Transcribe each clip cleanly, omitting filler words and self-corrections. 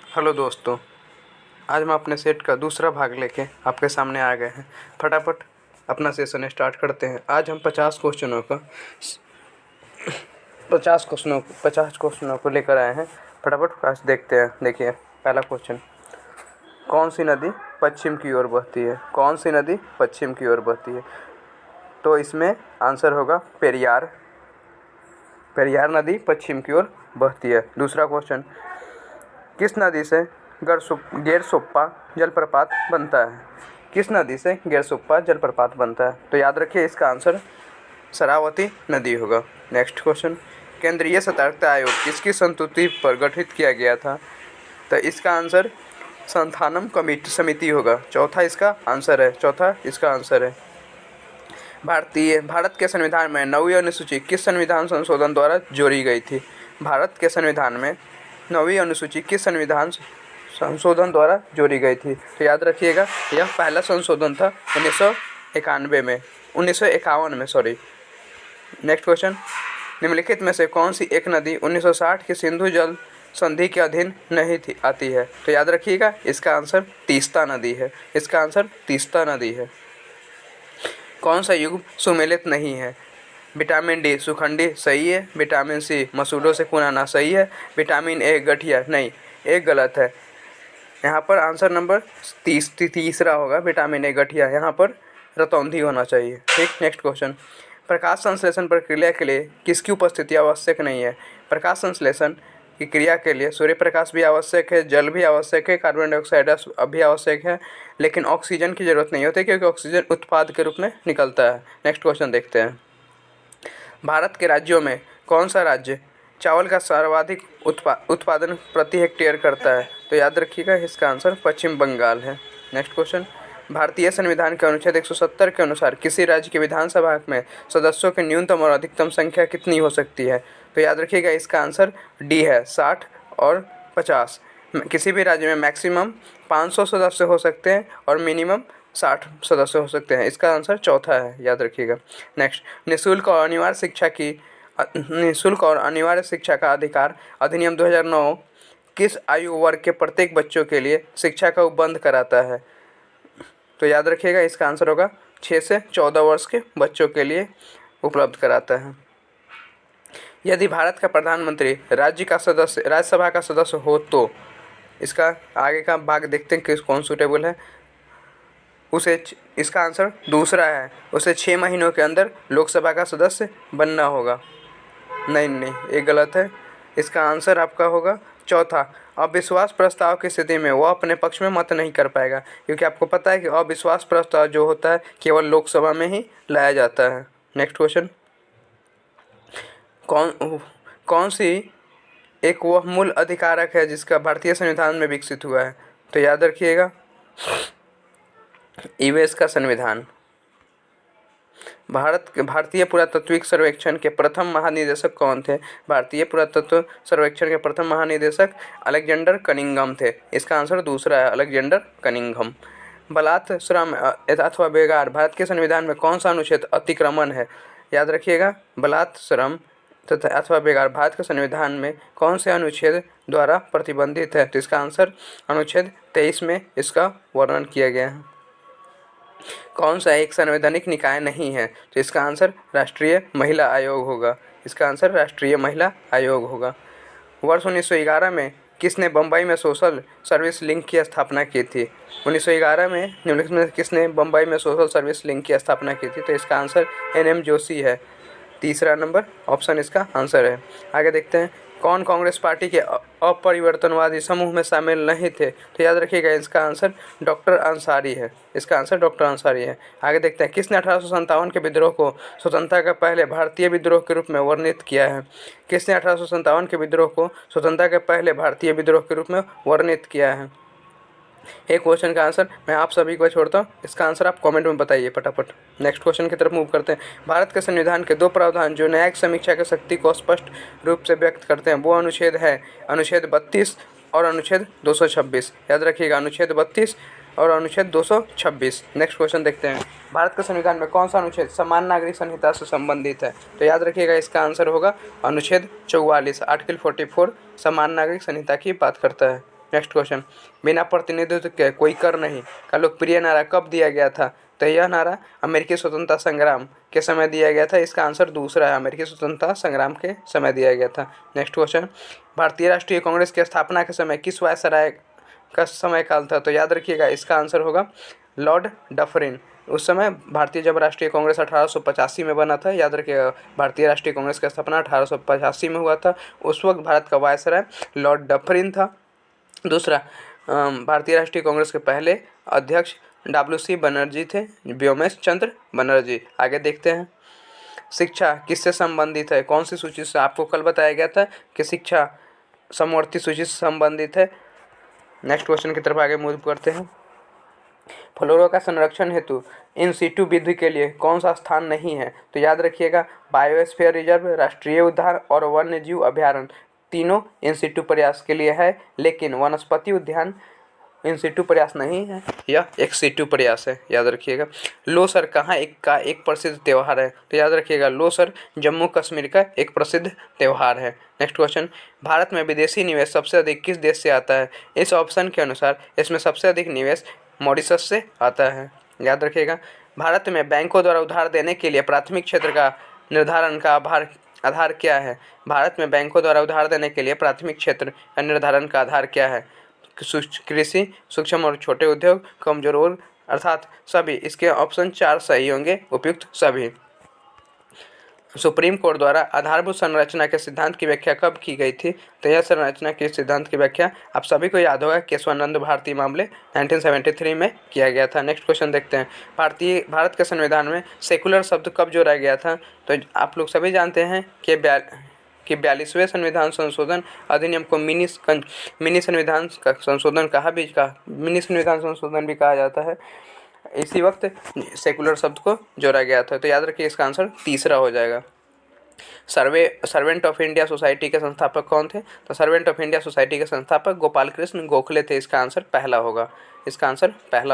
Hello दोस्तों, आज हम अपने सेट का दूसरा भाग लेके आपके सामने आ गए हैं। फटाफट अपना सेशन स्टार्ट करते हैं। आज हम 50 क्वेश्चनों को लेकर आए हैं। फटाफट आज देखते हैं। देखिए, पहला क्वेश्चन, कौन सी नदी पश्चिम की ओर बहती है? कौन सी नदी पश्चिम की ओर बहती है? तो इसमें आंसर होगा पेरियार। पेरियार नदी पश्चिम की ओर बहती है। दूसरा क्वेश्चन, किस नदी से गेरसोप्पा जलप्रपात बनता है? किस नदी से गेरसोप्पा जलप्रपात बनता है? तो याद रखिए, इसका आंसर शरावती नदी होगा। नेक्स्ट क्वेश्चन, केंद्रीय सतर्कता आयोग किसकी संस्तुति पर गठित किया गया था? तो इसका आंसर संथानम कमेटी समिति होगा। चौथा इसका आंसर है। भारत के संविधान में 9वीं अनुसूची किस संविधान संशोधन द्वारा जोड़ी गई थी? भारत के संविधान में 9वीं अनुसूची किस संविधान संशोधन द्वारा जोड़ी गई थी? तो याद रखिएगा, यह पहला संशोधन था 1951 में। नेक्स्ट क्वेश्चन, निम्नलिखित में से कौन सी एक नदी 1960 की सिंधु जल संधि के अधीन नहीं आती है? तो याद रखिएगा, इसका आंसर तीस्ता नदी है। कौन सा युग्म सुमेलित नहीं है? विटामिन डी सुखंडी सही है, विटामिन सी मसूड़ों से कुनाना सही है, विटामिन ए गठिया नहीं, एक गलत है। यहाँ पर आंसर नंबर तीसरा होगा, विटामिन ए गठिया। यहाँ पर रतौंधी होना चाहिए। ठीक, नेक्स्ट क्वेश्चन, प्रकाश संश्लेषण प्रक्रिया के लिए किसकी उपस्थिति आवश्यक नहीं है? प्रकाश संश्लेषण की क्रिया के लिए सूर्य प्रकाश भी आवश्यक है, जल भी आवश्यक है, कार्बन डाइऑक्साइड भी आवश्यक है, लेकिन ऑक्सीजन की जरूरत नहीं होती क्योंकि ऑक्सीजन उत्पाद के रूप में निकलता है। नेक्स्ट क्वेश्चन देखते हैं, भारत के राज्यों में कौन सा राज्य चावल का सर्वाधिक उत्पादन प्रति हेक्टेयर करता है? तो याद रखिएगा, इसका आंसर पश्चिम बंगाल है। नेक्स्ट क्वेश्चन, भारतीय संविधान के अनुच्छेद 170 के अनुसार किसी राज्य के विधानसभा में सदस्यों की न्यूनतम और अधिकतम संख्या कितनी हो सकती है? तो याद रखिएगा, इसका आंसर डी है, 60 और 50। किसी भी राज्य में मैक्सिमम 500 सदस्य हो सकते हैं और मिनिमम 60 सदस्य हो सकते हैं। इसका आंसर चौथा है, याद रखिएगा। नेक्स्ट, निःशुल्क और अनिवार्य शिक्षा का अधिकार अधिनियम 2009 किस आयु वर्ग के प्रत्येक बच्चों के लिए शिक्षा का उपबंध कराता है? तो याद रखिएगा, इसका आंसर होगा 6 से 14 वर्ष के बच्चों के लिए उपलब्ध कराता है। यदि भारत का प्रधानमंत्री राज्यसभा का सदस्य हो तो इसका आगे का भाग देखते हैं कि कौन सूटेबल है। इसका आंसर दूसरा है, उसे 6 महीनों के अंदर लोकसभा का सदस्य बनना होगा। नहीं, ये गलत है। इसका आंसर आपका होगा चौथा, अविश्वास प्रस्ताव की स्थिति में वह अपने पक्ष में मत नहीं कर पाएगा, क्योंकि आपको पता है कि अविश्वास प्रस्ताव जो होता है केवल लोकसभा में ही लाया जाता है। नेक्स्ट क्वेश्चन, कौन सी एक वह मूल अधिकारक है जिसका भारतीय संविधान में विकसित हुआ है? तो याद रखिएगा, ईवेस का संविधान। भारतीय पुरातत्विक सर्वेक्षण के प्रथम महानिदेशक कौन थे? भारतीय पुरातत्व सर्वेक्षण के प्रथम महानिदेशक अलेक्जेंडर कनिंघम थे। इसका आंसर दूसरा है, अलेक्जेंडर कनिंघम। बलात्, श्रम अथवा बेगार भारत के संविधान में कौन सा अनुच्छेद अतिक्रमण है? याद रखिएगा, बलात्, श्रम तथा अथवा बेगार भारत के संविधान में कौन से अनुच्छेद द्वारा प्रतिबंधित है? तो इसका आंसर अनुच्छेद 23 में इसका वर्णन किया गया है। कौन सा एक संवैधानिक निकाय नहीं है? तो इसका आंसर राष्ट्रीय महिला आयोग होगा। वर्ष 1911 में किसने बम्बई में सोशल सर्विस लिंक की स्थापना की थी? 1911 में निम्नलिखित में किसने बम्बई में सोशल सर्विस लिंक की स्थापना की थी? तो इसका आंसर NM जोशी है। तीसरा नंबर ऑप्शन इसका आंसर है। आगे देखते हैं, कौन कांग्रेस पार्टी के अपरिवर्तनवादी समूह में शामिल नहीं थे? तो याद रखिएगा, इसका आंसर डॉक्टर अंसारी है। आगे देखते हैं, किसने 1857 के विद्रोह को स्वतंत्रता के पहले भारतीय विद्रोह के रूप में वर्णित किया है? किसने 1857 के विद्रोह को स्वतंत्रता के पहले भारतीय विद्रोह के रूप में वर्णित किया है? एक क्वेश्चन का आंसर मैं आप सभी को छोड़ता हूँ, इसका आंसर आप कमेंट में बताइए फटाफट। नेक्स्ट क्वेश्चन की तरफ मूव करते हैं। भारत के संविधान के 2 प्रावधान जो न्यायिक समीक्षा की शक्ति को स्पष्ट रूप से व्यक्त करते हैं वो अनुच्छेद है अनुच्छेद 32 और अनुच्छेद 226। याद रखिएगा, अनुच्छेद 32 और अनुच्छेद 226। नेक्स्ट क्वेश्चन देखते हैं, भारत के संविधान में कौन सा अनुच्छेद समान नागरिक संहिता से संबंधित है? तो याद रखिएगा, इसका आंसर होगा अनुच्छेद 44। आर्टिकल 44 समान नागरिक संहिता की बात करता है। नेक्स्ट क्वेश्चन, बिना प्रतिनिधित्व के कोई कर नहीं का लोकप्रिय नारा कब दिया गया था? तो यह नारा अमेरिकी स्वतंत्रता संग्राम के समय दिया गया था। इसका आंसर दूसरा है, अमेरिकी स्वतंत्रता संग्राम के समय दिया गया था। नेक्स्ट क्वेश्चन, भारतीय राष्ट्रीय कांग्रेस की स्थापना के समय किस वायसराय का समय काल था? तो याद रखिएगा इसका आंसर होगा लॉर्ड डफरिन। उस समय भारतीय जब राष्ट्रीय कांग्रेस 1885 में बना था, याद रखिएगा भारतीय राष्ट्रीय कांग्रेस का स्थापना 1885 में हुआ था। उस वक्त भारत का वायसराय लॉर्ड डफरिन था। दूसरा, भारतीय राष्ट्रीय कांग्रेस के पहले अध्यक्ष WC बनर्जी थे, व्योमेश चंद्र बनर्जी। आगे देखते हैं, शिक्षा किससे संबंधित है? कौन सी सूची से? आपको कल बताया गया था कि शिक्षा समवर्ती सूची से संबंधित है। नेक्स्ट क्वेश्चन की तरफ आगे मूव करते हैं। फ्लोरा का संरक्षण हेतु इन सीटू विधि के लिए कौन सा स्थान नहीं है? तो याद रखिएगा बायोस्फीयर रिजर्व, राष्ट्रीय उद्यान और वन्य जीव अभ्यारण्य तीनों इन सीटू प्रयास के लिए है, लेकिन वनस्पति उद्यान इन सीटू प्रयास नहीं है, यह एक सीटू प्रयास है, याद रखिएगा। लोसर कहाँ एक प्रसिद्ध त्यौहार है? तो याद रखिएगा लोसर जम्मू कश्मीर का एक प्रसिद्ध त्यौहार है। नेक्स्ट क्वेश्चन, भारत में विदेशी निवेश सबसे अधिक किस देश से आता है? इस ऑप्शन के अनुसार इसमें सबसे अधिक निवेश मॉरिशस से आता है, याद रखिएगा। भारत में बैंकों द्वारा उधार देने के लिए प्राथमिक क्षेत्र का निर्धारण का आधार क्या है? भारत में बैंकों द्वारा उधार देने के लिए प्राथमिक क्षेत्र का निर्धारण का आधार क्या है? कृषि, सूक्ष्म और छोटे उद्योग, कमजोर वर्ग, अर्थात सभी। इसके ऑप्शन 4 सही होंगे, उपयुक्त सभी। सुप्रीम कोर्ट द्वारा आधारभूत संरचना के सिद्धांत की व्याख्या कब की गई थी? तो यह संरचना के सिद्धांत की व्याख्या आप सभी को याद होगा केशवानंद भारती मामले 1973 में किया गया था। नेक्स्ट क्वेश्चन देखते हैं, भारत के संविधान में सेकुलर शब्द कब जोड़ा गया था? तो आप लोग सभी जानते हैं कि 42वें संविधान संशोधन अधिनियम को मिनी संविधान संशोधन भी कहा जाता है। इसी वक्त सेकुलर शब्द को जोड़ा गया था। तो याद रखिए इसका आंसर तीसरा हो जाएगा। सर्वेंट ऑफ इंडिया सोसाइटी के संस्थापक कौन थे? तो सर्वेंट ऑफ इंडिया सोसाइटी के संस्थापक गोपाल कृष्ण गोखले थे। इसका आंसर पहला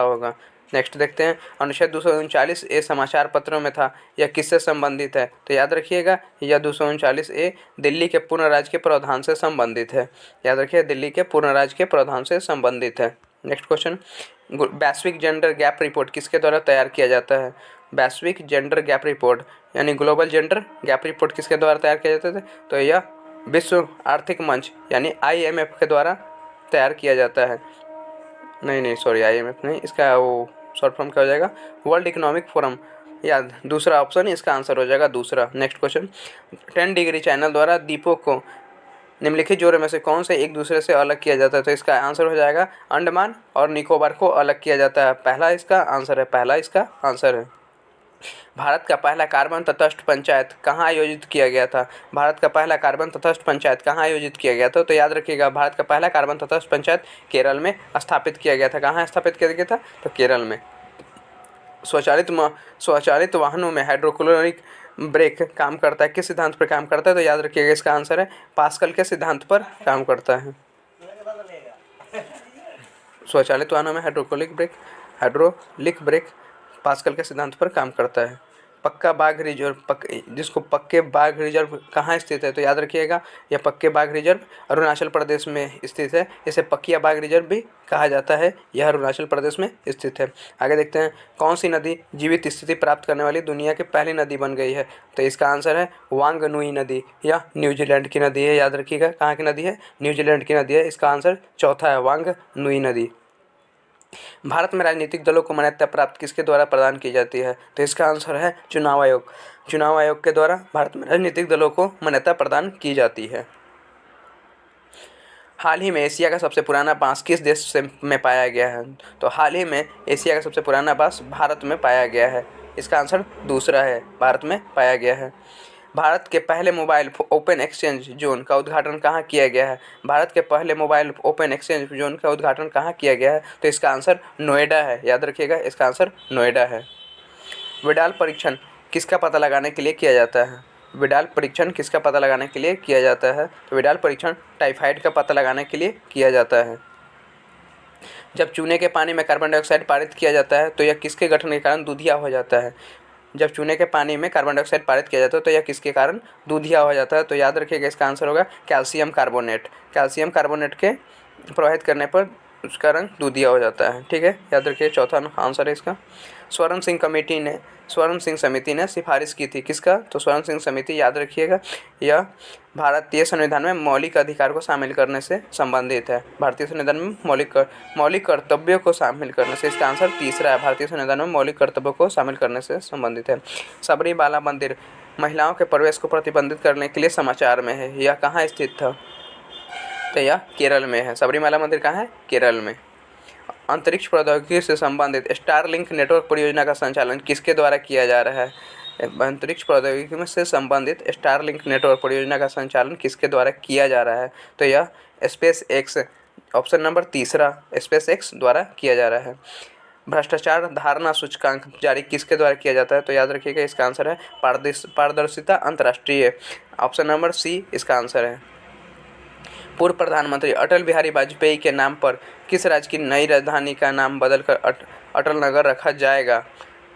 होगा। नेक्स्ट देखते हैं, अनुच्छेद 239A समाचार पत्रों में था, यह किससे संबंधित है? तो याद रखिएगा यह 239A दिल्ली के पूर्ण राज्य के प्रावधान से संबंधित है, याद रखिए दिल्ली के पूर्ण राज्य के प्रावधान से संबंधित है। नेक्स्ट क्वेश्चन, वैश्विक जेंडर गैप रिपोर्ट किसके द्वारा तैयार किया जाता है? वैश्विक जेंडर गैप रिपोर्ट यानी ग्लोबल जेंडर गैप रिपोर्ट किसके द्वारा तैयार किया जाता है? तो यह विश्व आर्थिक मंच यानी IMF के द्वारा तैयार किया जाता है। IMF नहीं, इसका वो शॉर्ट फॉर्म क्या हो जाएगा? वर्ल्ड इकोनॉमिक फोरम, याद दूसरा ऑप्शन इसका आंसर हो जाएगा दूसरा। नेक्स्ट क्वेश्चन, 10 डिग्री चैनल द्वारा द्वीपों को निम्नलिखित जोड़ों में से कौन से एक दूसरे से अलग किया जाता है? तो इसका आंसर हो जाएगा अंडमान और निकोबार को अलग किया जाता है। पहला इसका आंसर है। भारत का पहला कार्बन तटस्थ पंचायत कहाँ आयोजित किया गया था? भारत का पहला कार्बन तटस्थ पंचायत कहाँ आयोजित किया गया था? तो याद रखिएगा भारत का पहला कार्बन तटस्थ पंचायत केरल में स्थापित किया गया था। कहाँ स्थापित किया गया था? तो केरल में। स्वचालित वाहनों में हाइड्रोक्लोरिक ब्रेक काम करता है, किस सिद्धांत पर काम करता है? तो याद रखिएगा इसका आंसर है पास्कल के सिद्धांत पर काम करता है। स्वचालित वाहनों में हाइड्रोलिक ब्रेक पास्कल के सिद्धांत पर काम करता है। पक्का बाघ रिजर्व जिसको पक्के बाघ रिजर्व कहाँ स्थित है? तो याद रखिएगा यह पक्के बाघ रिजर्व अरुणाचल प्रदेश में स्थित है। इसे पकिया बाघ रिजर्व भी कहा जाता है। यह अरुणाचल प्रदेश में स्थित है। आगे देखते हैं, कौन सी नदी जीवित स्थिति प्राप्त करने वाली दुनिया की पहली नदी बन गई है? तो इसका आंसर है वांगनुई नदी। यह न्यूजीलैंड की नदी है, याद रखिएगा कहाँ की नदी है? न्यूजीलैंड की नदी है। इसका आंसर चौथा है वांगनुई नदी। भारत में राजनीतिक दलों को मान्यता प्राप्त किसके द्वारा प्रदान की जाती है? तो इसका आंसर है चुनाव आयोग के द्वारा भारत में राजनीतिक दलों को मान्यता प्रदान की जाती है। हाल ही में एशिया का सबसे पुराना बांस किस देश में पाया गया है? तो हाल ही में एशिया का सबसे पुराना बांस भारत में पाया गया है। इसका आंसर दूसरा है, भारत में पाया गया है। भारत के पहले मोबाइल ओपन एक्सचेंज जोन का उद्घाटन कहाँ किया गया है? भारत के पहले मोबाइल ओपन एक्सचेंज जोन का उद्घाटन कहाँ किया गया है? तो इसका आंसर नोएडा है, याद रखिएगा इसका आंसर नोएडा है। विडाल परीक्षण किसका पता लगाने के लिए किया जाता है? विडाल परीक्षण किसका पता लगाने के लिए किया जाता है? तो विडाल परीक्षण टाइफाइड का पता लगाने के लिए किया जाता है। जब चूने के पानी में कार्बन डाइऑक्साइड पारित किया जाता है तो यह किसके गठन के कारण दूधिया हो जाता है? जब चूने के पानी में कार्बन डाइऑक्साइड पारित किया जाता है तो यह किसके कारण दूधिया हो जाता है? तो याद रखिएगा इसका आंसर होगा कैल्शियम कार्बोनेट। कैल्शियम कार्बोनेट के प्रवाहित करने पर उसका रंग दूधिया हो जाता है। ठीक है, याद रखिए, चौथा आंसर है इसका। स्वर्ण सिंह समिति ने सिफारिश की थी किसका? तो स्वर्ण सिंह समिति, याद रखिएगा, यह भारतीय संविधान में मौलिक अधिकार को शामिल करने से संबंधित है। भारतीय संविधान में मौलिक कर्तव्यों को शामिल करने से, इसका आंसर तीसरा है। भारतीय संविधान में मौलिक कर्तव्यों को शामिल करने से संबंधित है। सबरीमाला मंदिर महिलाओं के प्रवेश को प्रतिबंधित करने के लिए समाचार में है। यह कहाँ स्थित था? तो यह केरल में है। सबरीमाला मंदिर कहाँ है? केरल में। अंतरिक्ष प्रौद्योगिकी से संबंधित स्टारलिंक नेटवर्क परियोजना का संचालन किसके द्वारा किया जा रहा है? अंतरिक्ष प्रौद्योगिकी में से संबंधित स्टारलिंक नेटवर्क परियोजना का संचालन किसके द्वारा किया जा रहा है? तो यह स्पेस एक्स, ऑप्शन नंबर तीसरा, स्पेस एक्स द्वारा किया जा रहा है। भ्रष्टाचार धारणा सूचकांक जारी किसके द्वारा किया जाता है? तो याद रखिएगा, इसका आंसर है पारदर्शिता अंतर्राष्ट्रीय, ऑप्शन नंबर सी इसका आंसर है। पूर्व प्रधानमंत्री अटल बिहारी वाजपेयी के नाम पर किस राज्य की नई राजधानी का नाम बदलकर अटल नगर रखा जाएगा?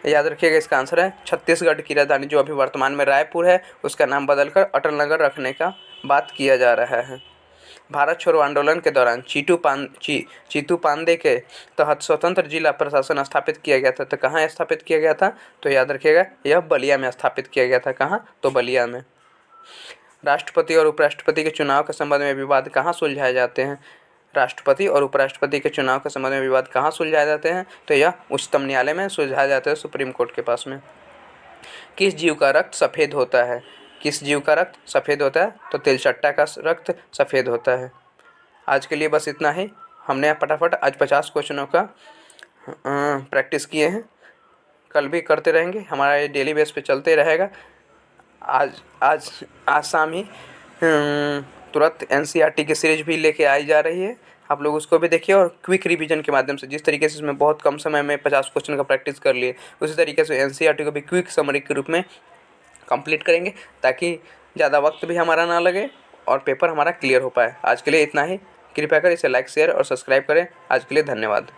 याद रखिएगा, इसका आंसर है छत्तीसगढ़ की राजधानी जो अभी वर्तमान में रायपुर है, उसका नाम बदलकर अटल नगर रखने का बात किया जा रहा है। भारत छोड़ो आंदोलन के दौरान चीतू पांडे के तहत स्वतंत्र जिला प्रशासन स्थापित किया गया था। तो कहाँ स्थापित किया गया था? तो याद रखिएगा, यह बलिया में स्थापित किया गया था। कहाँ? तो बलिया में। राष्ट्रपति और उपराष्ट्रपति के चुनाव के संबंध में विवाद कहाँ सुलझाए जाते हैं? राष्ट्रपति और उपराष्ट्रपति के चुनाव के संबंध में विवाद कहाँ सुलझाए जाते हैं? तो यह उच्चतम न्यायालय में सुलझाए जाते हैं, सुप्रीम कोर्ट के पास में। किस जीव का रक्त सफ़ेद होता है? किस जीव का रक्त सफ़ेद होता है? तो तिलचट्टा का रक्त सफ़ेद होता है। आज के लिए बस इतना ही। हमने फटाफट आज 50 क्वेश्चनों का प्रैक्टिस किए हैं। कल भी करते रहेंगे, हमारा ये डेली बेस पे चलते रहेगा। आज शाम ही तुरंत एनसीईआरटी की सीरीज भी लेके आई जा रही है, आप लोग उसको भी देखिए। और क्विक रिवीजन के माध्यम से, जिस तरीके से इसमें बहुत कम समय में 50 क्वेश्चन का प्रैक्टिस कर लिए, उसी तरीके से एनसीईआरटी को भी क्विक समरी के रूप में कंप्लीट करेंगे, ताकि ज़्यादा वक्त भी हमारा ना लगे और पेपर हमारा क्लियर हो पाए। आज के लिए इतना ही। कृपया कर इसे लाइक, शेयर और सब्सक्राइब करें। आज के लिए धन्यवाद।